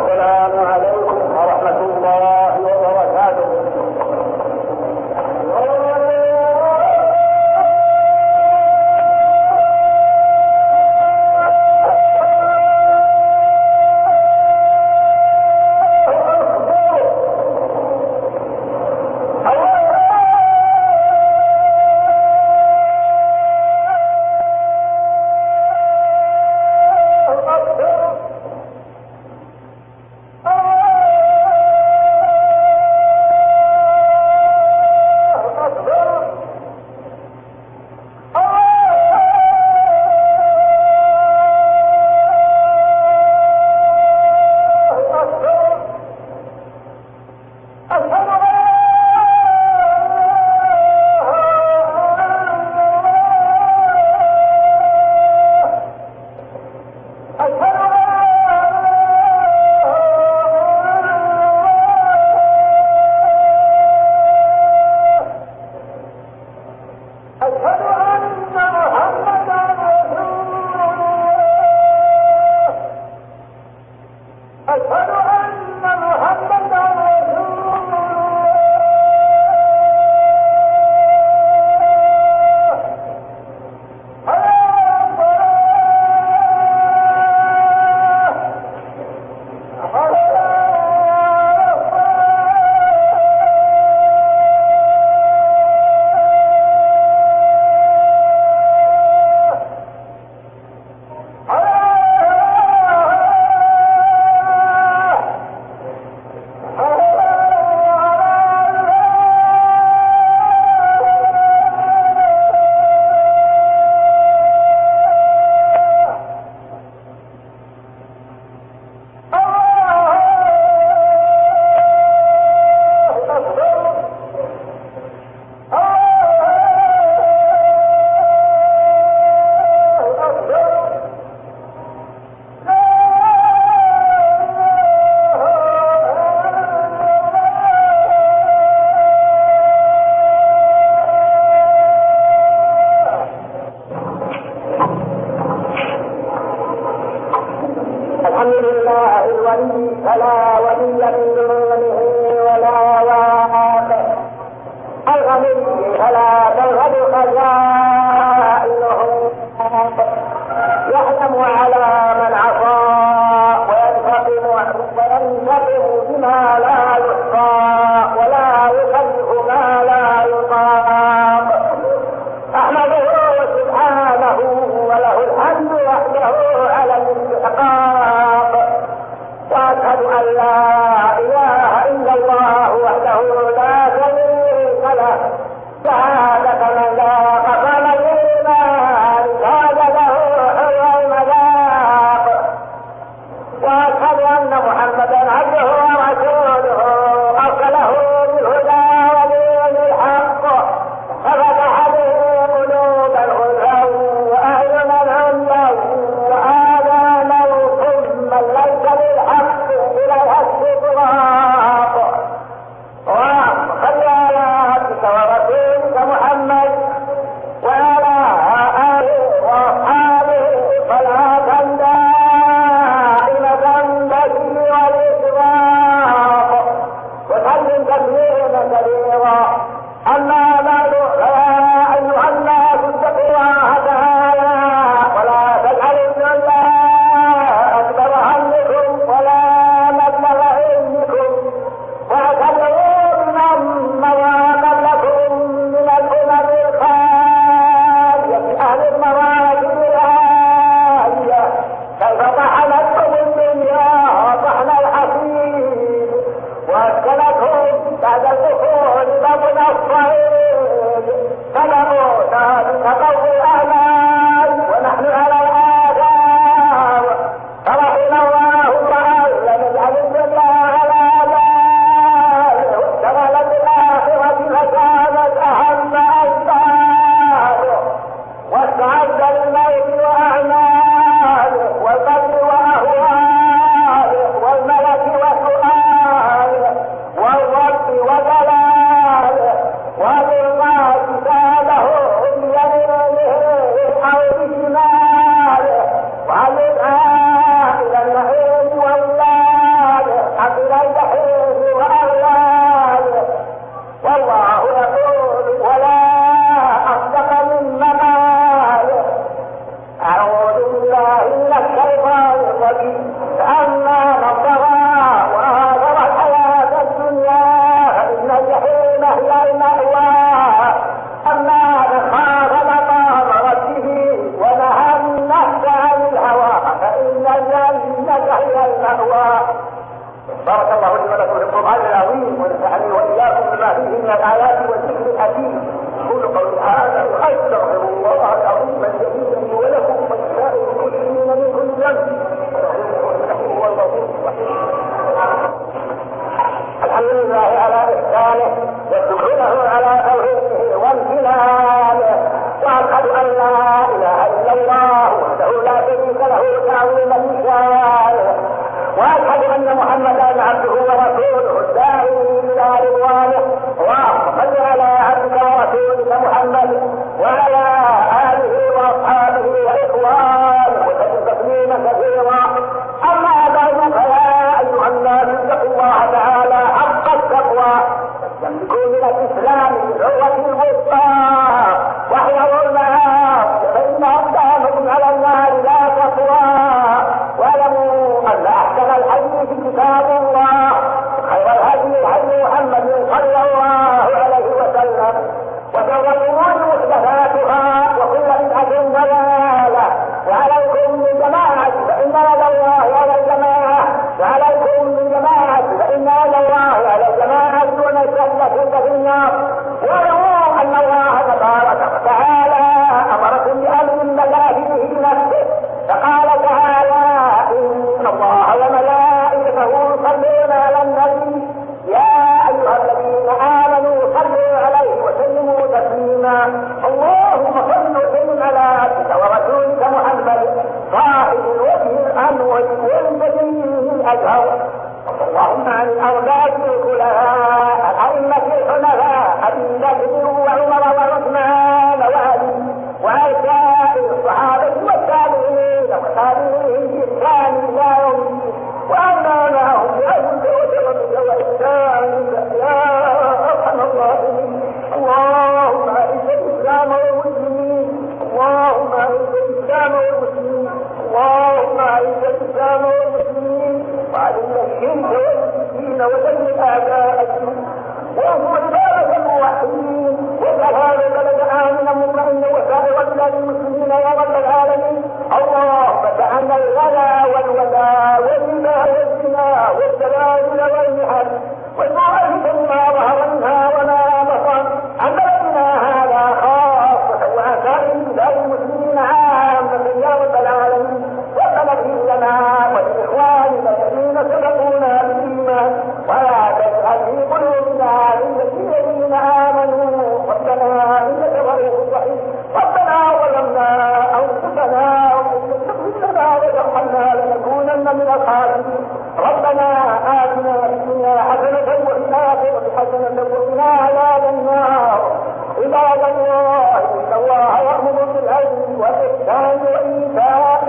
السلام عليكم ورحمة الله وبركاته. علينا. اللهم صل وسلم على عبدك ورسولك محمد صاحب الوجه الانور والبديل الاجهر. اللهم عن الارباب الخلفاء الائمه الحنفاء ابي بكر وعمر وعثمان وعلي وعن سائر الصحابه والتابعين وتابعيهم باحسان الى يوم الدين وعنا معهم بأجل وتربك وإحسان يا أرحم الراحمين. اللهم أعز الإسلام والمسلمين. اللهم أعز الإسلام والمسلمين. اللهم أعز الإسلام والمسلمين وعلم الشرك والمشركين ودمر أعداء الدين وانصر عبادك الموحدين واجعل هذا البلد آمنا مطمئنا وسائر بلاد المسلمين يا رب العالمين. اللهم اجعلنا الغلا والولاء والربا والزنا والزلازل والمحن والمعاهده ما ظهر منها وما بطن عن بلدنا هذا خاصه وعن سائر بلاد المسلمين عامه يا رب العالمين. ربنا اغفر لنا ولاخواننا الذين سبقونا بالايمان ولا تجعل في قلوبنا غلا للذين امنوا ربنا انك رؤوف رحيم. ربنا ظلمنا انفسنا وترحمنا لنكونن من الخاسرين. ربنا آتنا في الدنيا حسنة وفي الآخرة حسنة وقنا عذاب النار. عباد الله إن الله يأمر بالعدل والإحسان وإيتاء